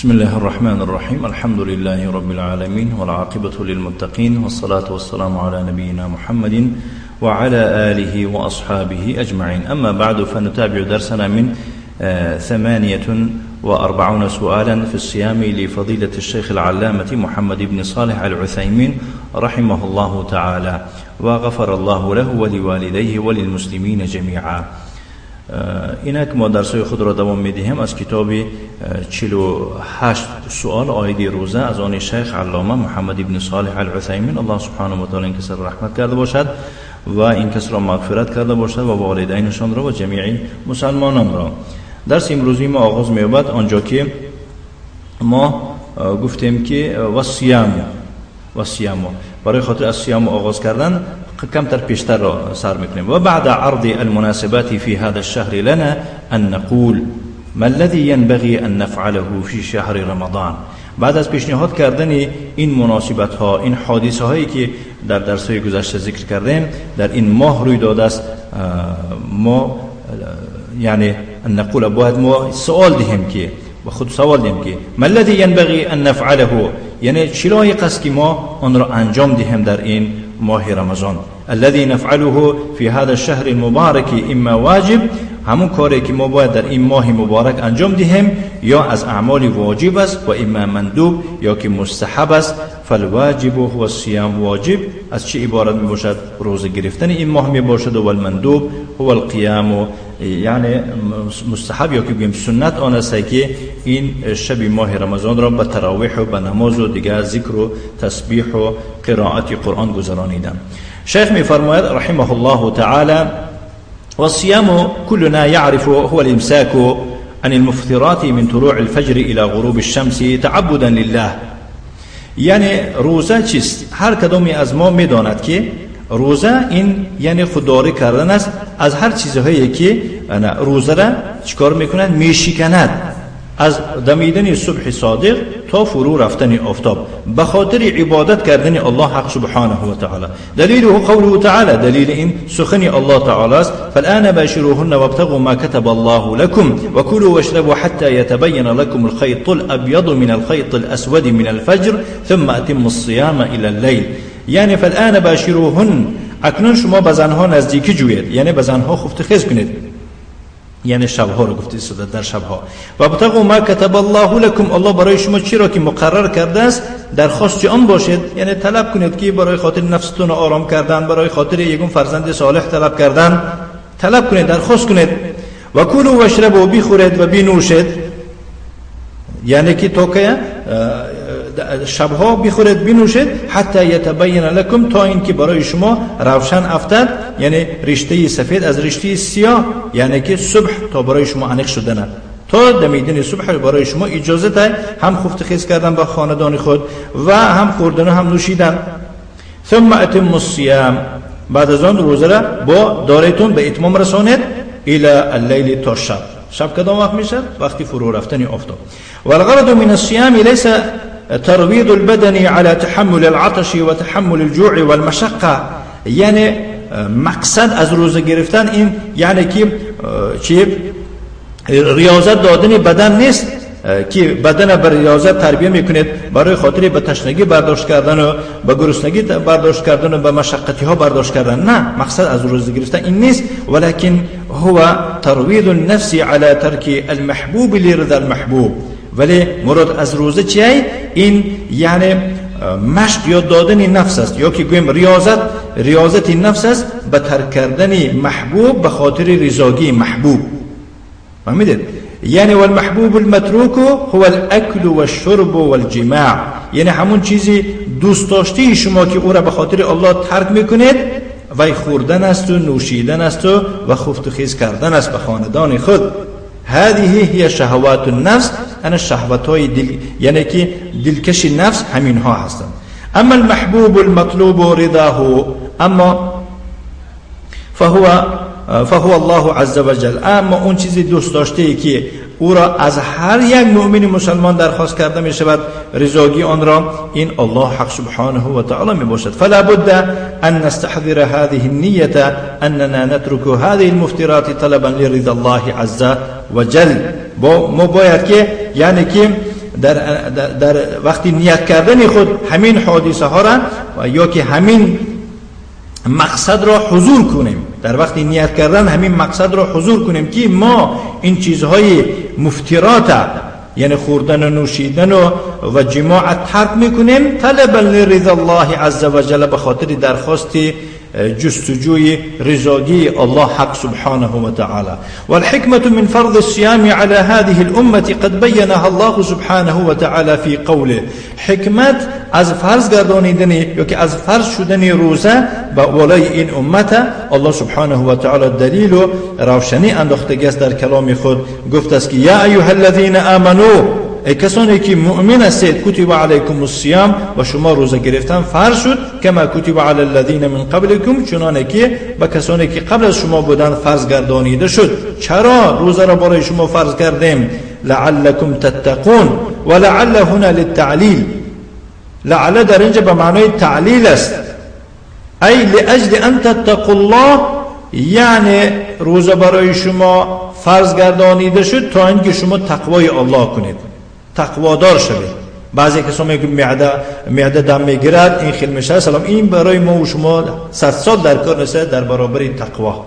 بسم الله الرحمن الرحيم. الحمد لله رب العالمين والعاقبة للمتقين والصلاة والسلام على نبينا محمد وعلى آله وأصحابه أجمعين. أما بعد، فنتابع درسنا من 48 سؤالا في الصيام لفضيلة الشيخ العلامة محمد بن صالح العثيمين رحمه الله تعالى، وغفر الله له ولوالديه وللمسلمين جميعا. اینک ما درسای خود را دوام میدیم از کتاب 48 سوال عاید روزه از آن شیخ علامه محمد بن صالح العثیمین، الله سبحانه و تعالی این کس را رحمت کرده باشد و این کس را مغفرت کرده باشد و والدینشان را و جمیع مسلمانان را. درس امروزی ما آغاز می‌یابد آنجا که ما گفتیم که والصيام برای خاطر از صیام آغاز کردن کمتر پیشتر را سر میکنیم. و بعد عرض المناسبات في هذا الشهر لنا ان نقول ما الذي ينبغي ان نفعله في شهر رمضان. بعد از پیشنهاد کردن این مناسبت ها، این حادثه هایی که در درس های گذشته ذکر کردیم در این ماه روی داده است، ما یعنی ان نقول باید ما سوال دهیم که با خود سوال دهیم که ما الذي ينبغي ان نفعله، یعنی چی لایق است که ما آن را انجام دهیم در این ماه رمضان. الذي نفعله في هذا الشهر المبارك اما واجب، همون کاری که ما باید در این ماه مبارک انجام دهیم یا از اعمال واجب است، و اما مندوب یا که مستحب است. فالواجب هو الصيام، واجب از چه عبارت می باشد؟ روزه گرفتن این ماه می باشد. و المندوب هو القيام، یعنی مستحب یا که بگیم سنت آن است که این شب ماه رمضان را به تراویح و به نماز و دیگر ذکر و تسبیح و قرائت قرآن گذرانیدن. شیخ می فرماید رحمه الله تعالی: والصيام كلنا يعرف هو الامساك عن المفطرات من طلوع الفجر الى غروب الشمس تعبدا لله. یعنی روزه چیست؟ هر کدومی از ما میداند که روزه این یعنی خودداری کردن است از هر چیزهایی که روزه را چیکار میکنند؟ میشکند. از دمیدن صبح صادق تا فرو رفتن آفتاب به خاطر عبادت کردن الله حق سبحانه و تعالی. دلیل قوله تعالی، دلیل این سخن الله تعالی است: فالآن باشروهن وابتغوا ما كتب الله لكم وكلوا واشربوا حتى يتبين لكم الخيط الأبيض من الخيط الأسود من الفجر ثم أتموا الصيام إلى الليل. یعنی فالآن باشروهن، اکنون شما به زنها نزدیکی جویید، یعنی به زنها خفتخیز کنید، یعنی شبها رو گفته است در شبها. و ابتغوا ما كتب الله لكم، الله برای شما چی را که مقرر کرده است درخواست آن باشید، یعنی طلب کنید که برای خاطر نفستون آرام کردن، برای خاطر یگون فرزند صالح طلب کردن، طلب کنید، درخواست کنید. و کلوا واشربوا، بخورید و بنوشید، یعنی که تو که شبها بخورید بنوشید حتی یتبین لکم، تا این که برای شما روشن افتد، یعنی رشته سفید از رشته سیاه، یعنی که صبح تا برای شما انیق شدن، تا دمیدن صبح برای شما اجازه ده هم خفت خیز کردن با خاندان خود و هم خوردن و هم نوشیدن. ثم اتموا الصيام، بعد از آن روزه را با دارتون به اتمام رسانید الى الليل، تا شب. شب کدام وقت میشه؟ وقتی فرو رفتن آفتاب. والغرض من الصيام ليس ترويض البدن على تحمل العطش وتحمل الجوع والمشقة. یعنی مقصد از روزه گرفتن این یعنی که چی ریاضت دادن بدن نیست که بدن بر ریاضت تربیه میکنید برای خاطر به تشنگی برداشت کردن و به گرسنگی برداشت کردن و به مشقتی ها برداشت کردن. نه، مقصد از روزه گرفتن این نیست، ولكن هو ترويض النفس على ترك المحبوب لرضا المحبوب. ولی مراد از روزه چیه؟ این یعنی مشق یا دادن نفس است، یا که گویم ریاضت نفس است به ترک کردن محبوب به خاطر رضاگی محبوب. فهمیدید؟ یعنی والمحبوب المتروک هو الاكل والشرب والجماع، یعنی همون چیزی دوست داشته شما که او را به خاطر الله ترک میکنید و خوردن است و نوشیدن است و خفت و خیز کردن است به خاندان خود. هذه هي شهوات النفس، انا شهوتای دل، یعنی که دلکش نفس همین ها هستند. اما المحبوب المطلوب رضاه، اما فهو الله عز وجل، اما اون چیزی دوست داشته ای که او را از هر یک مؤمن مسلمان درخواست کرده می شود رضاگی آن را، این الله حق سبحانه و تعالی می باشد. فلا بد ان نستحضر هذه النية اننا نترك هذه المفترات طلبا لرضا الله عز وجل. ما باید که یعنی که در وقتی نیت کردن خود همین حادثه ها را یا که همین مقصد را حضور کنیم، در وقتی نیت کردن همین مقصد را حضور کنیم که ما این چیزهای مفترات یعنی خوردن و نوشیدن و جماع ترک میکنیم طلبا لرضا الله عز وجل، به خاطر درخواست جستجوی رضایی الله حق سبحانه و تعالی. والحكمة من فرض الصيام على هذه الأمة قد بينها الله سبحانه و تعالی في قوله. حکمت از فرض گردانیدن یا که از فرض شدن روزه به بالای این امت الله سبحانه و تعالی دلیل و روشنی انداخته است. در کلام خود گفته است که یا ایها الذین آمنوا، ای کسانی که مؤمن هستید، کتب علیکم الصیام، و شما روزه گرفتن فرض شد، کما کتب علی الذین من قبلکم، چنانه که به کسانی که قبل از شما بودند فرض گردانیده شد. چرا روزه را برای شما فرض کردیم؟ لعلکم تتقون، و لعل هنا للتعلیل، لعل در اینجا به معنای تعلیل است، ای لاجل ان تتقوا الله، یعنی روزه برای شما فرض گردانیده شد تا اینکه شما تقوای الله کنید، تقوادار شوید. بعضی کسا میگه معده دم میگیرد، این خیلی میشه سلام، این برای ما و شما 100 سال در کار نیست در برابر تقوا.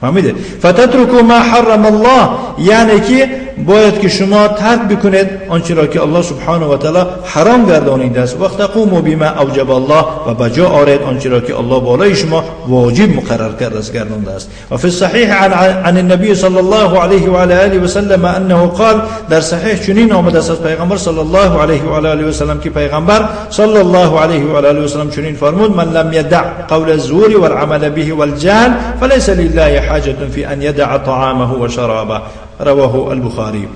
فهمیده؟ فتترکوا ما حرم الله، یعنی که باید که شما ترک بکنید آنچه را که الله سبحانه و تعالی حرام گردانیده است. وقت قوموا بما اوجب الله، و بجا آرید آنچه را که الله بالای شما واجب مقرر کرده است گردانیده است. و فی الصحیح عن النبی صلی الله علیه و آله و سلم انه قال، در صحیح چنین آمده است از پیغمبر صلی الله علیه و آله و سلم که پیغمبر صلی الله علیه و آله و سلم چنین فرمود: من لم يدع قول الزور والعمل به والجهل فليس لله حاجة في ان يدع طعامه وشرابه. رواه البخاری.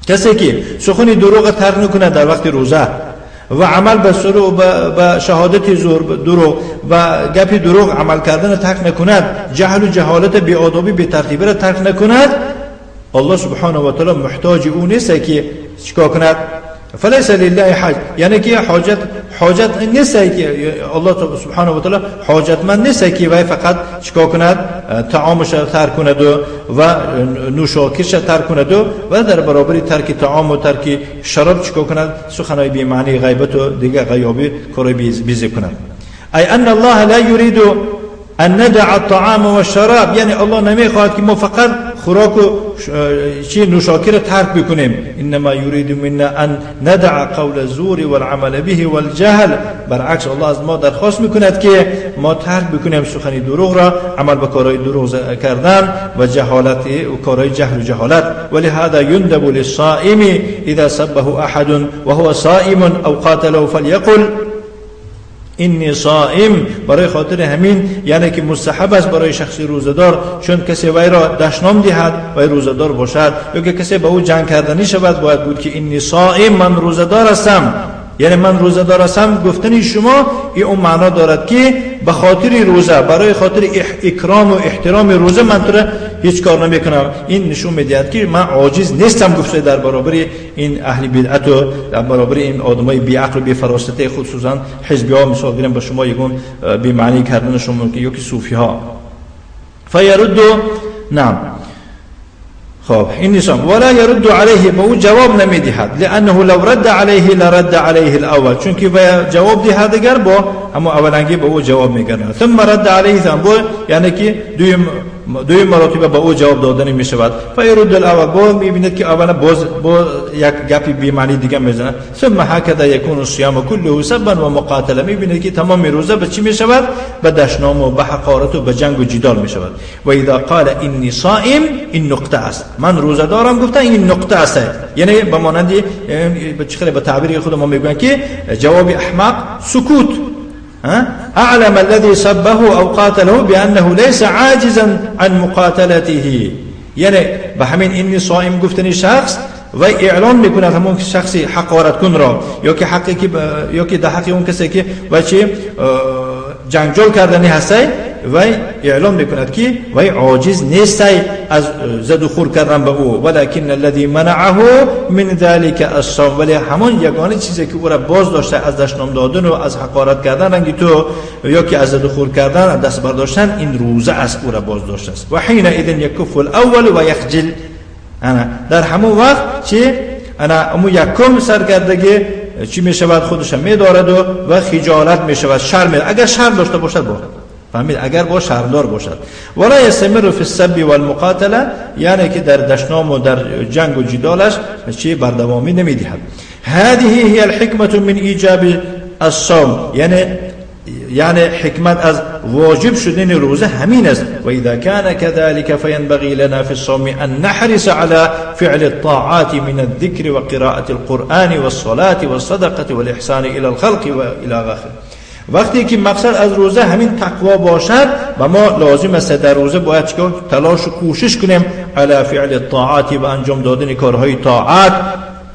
کسی که سخن دروغ ترک نکنه در وقت روزه و عمل به شهادت زور دروغ و گپ دروغ عمل کردن ترک نکند، جهل و جهالت بی‌آدابی بی ترتیبی را ترک نکند، الله سبحانه و تعالی محتاج او نیست که چیکار کند. فلیس لله حاجت، یعنی که حاجت نیست که الله سبحانه و تعالی حاجتمند نیست که وای فقط چیکار کند، طعامش را ترک کند و نوشاکیش را ترک کند و در برابر ترک طعام و ترک شراب چیکار کند، سخنای بی معنی غیبت و دیگه غیابی کارای بیزی کند. ای ان الله لا يريد ان ندع الطعام والشراب، یعنی الله نمیخواهد که ما فقط خوراک و نوشاکی را ترک بکنیم. انما يريد منا ان ندع قول الزور والعمل به والجهل، برعکس الله از ما درخواست میکند که ما ترک بکنیم سخن دروغ را، عمل به کارهای دروغ کردن و جهالت و کارهای جهل و جهالت. ولهذا يندب للصائم اذا سبه احد وهو صائم او قاتله فليقل اینی صائم، برای خاطر همین یعنی که مستحب است برای شخصی روزدار چون کسی وی را دشنام دهد و روزدار باشد، یا که کسی با او جنگ کردنی شود باید بود که اینی صائم، من روزدار هستم، یعنی من روزدار هستم گفتنی شما این اون معنا دارد که به خاطر روزه، برای خاطر اکرام و احترام روزه من تو را هیچ کار نمیکنم. این نشون میدهد که من عاجز نیستم گفته در برابر این اهل بدعت و در برابر این آدمای بی عقل و بی فراسته، خصوصا حزبی ها مثال گیرم به شما یگون بی معنی کردن شما که یکی صوفی ها. فیرد نعم خب این نشان ولا يرد عليه، به او جواب نمیدهد، لانه لو رد عليه لرد عليه الاول، چون که جواب دهد اگر با اما اولنگی به او جواب میگردد. ثم رد عليه ثم، یعنی که دوی مراتب به او جواب دادن می شود. فیرد الاول، با میبیند که اولا باز یک گپی بی معنی دیگه میزنه. ثم هكذا يكون الصيام كله سبا و مقاتله، میبیند که تمام روزه به چی می شود؟ به دشنام و به حقارت و به جنگ و جدال می شود. و اذا قال اني صائم، این نقطه است، من روزه دارم گفته این نقطه است، یعنی به مانند به تعبیر خود ما میگن که جواب احمق سکوت. اعلم الذي سبه او قاتله بانه ليس عاجزا عن مقاتلته، یعنی به همین اینی صائم گفتنی شخص و اعلان میکنه همون شخصی حقارت کن را، یا که در حق اون کسی که بچه جنگجوی کردنی هسته و اعلام میکند که وی عاجز نیست از زد و خور کردن به او. ولكن الذي منعه من ذلك الصوم، ولی همون یگانه چیزی که او را باز داشته از دشنام دادن و از حقارت کردن رنگی تو یا که از زد و خور کردن دست برداشتن، این روزه است او را باز داشته است. و حين اذن يكف الاول و يخجل، در همون وقت چه انا امو یکم سرگردگی چی می شود خودش می دارد و خجالت می شود، شرم. اگر شرم داشته باشد با فهمید، اگر با شرمدار باشد. ولا یستمر فی السب والمقاتله، یعنی که در دشنام و در جنگ و جدالش چی بردوامی نمیدهد. هذه هي الحکمة من ایجاب الصوم، یعنی حکمت از واجب شدن روزه همین است. و اذا كان كذلك فينبغي لنا في الصوم ان نحرص على فعل الطاعات من الذكر وقراءة القرآن والصلاة والصدقة والإحسان الى الخلق والى آخره. وقتی که مقصد از روزه همین تقوا باشد و ما لازم است در روزه باید چیکار تلاش و کوشش کنیم علی فعل الطاعات، و انجام دادن کارهای طاعت.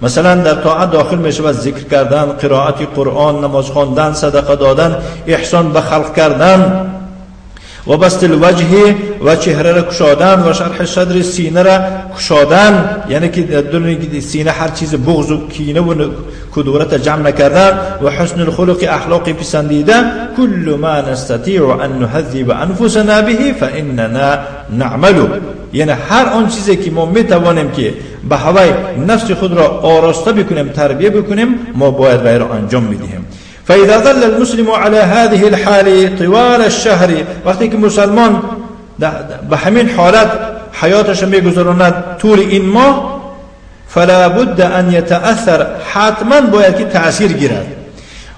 مثلا در طاعت داخل می شود ذکر کردن، قرائت قرآن، نماز خواندن، صدقه دادن، احسان به خلق کردن، و بسط الوجه و چهره را کشادن، و شرح صدر سینه را کشادن، یعنی که در سینه هر چیز بغض و کینه و کدورت جمع نکردن، و حسن الخلق اخلاقی پسندیده. کل ما نستطيع ان نهذب انفسنا به فاننا نعمل، یعنی هر آن چیزی که ما میتوانیم که به هوای نفس خود را آراسته بکنیم، تربیه بکنیم، ما باید وی را انجام بدهیم. فاذا ظل المسلم على هذه الحال طوال الشهر، وقتی که مسلمان به همین حالت حیاتش میگذراند طول این ماه، فلا بد ان يتاثر، حتما باید که تاثیر گیرد.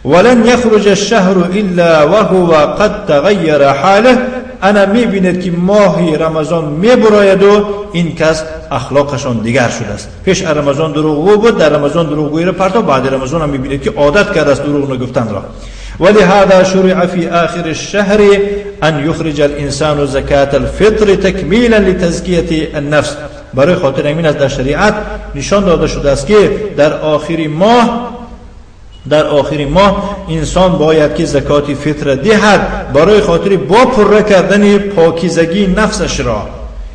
ولن يخرج الشهر الا وهو قد تغير حاله، انا میبیند که ماه رمضان میبراید و این کس اخلاقشان دیگر شده است. پیش رمضان دروغگو بود، در رمضان دروغگویی را پرتاب، بعد رمضان هم میبیند که عادت کرده است دروغ نگفتن را. ولهذا شرع في آخر الشهر ان يخرج الانسان زکات الفطر تکمیلا لتزکیه النفس. برای خاطر همین از در شریعت نشان داده شده است که در آخری ماه انسان باید که زکات فطر دهد، برای خاطر با پر کردن پاکیزگی نفسش را.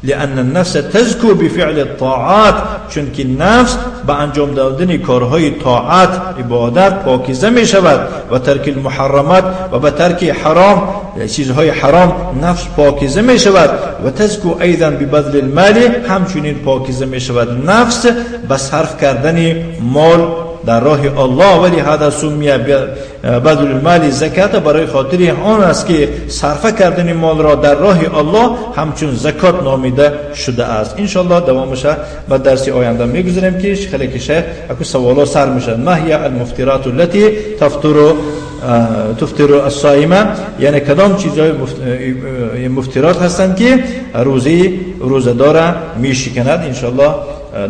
لأن النفس تزکو بفعل الطاعات، چون که نفس به انجام دادن کارهای طاعت عبادت پاکیزه می شود، و ترک المحرمات و به ترک حرام چیزهای حرام نفس پاکیزه می شود. و تزکو ایضا ببذل المال، همچنین پاکیزه می شود نفس به صرف کردن مال در راه الله. ولی هذا سمی بذل المال زکات، برای خاطر آن است که صرفه کردن مال را در راه الله همچون زکات نامیده شده است. ان شاء الله دوامش با درس آینده میگذاریم که خیلی کشه اكو سوالا سر میشه. ما هي المفطرات التي تفطر الصائمه، یعنی کدام چیزهای مفطرات هستند که روزدار میشکند. ان شاء الله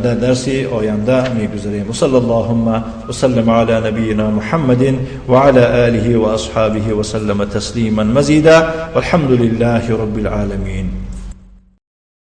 در درس آینده میگذاریم. و صلی اللهم وسلم علی نبینا محمد و علی آله و اصحابه وسلم تسلیما مزیدا والحمد لله رب العالمین.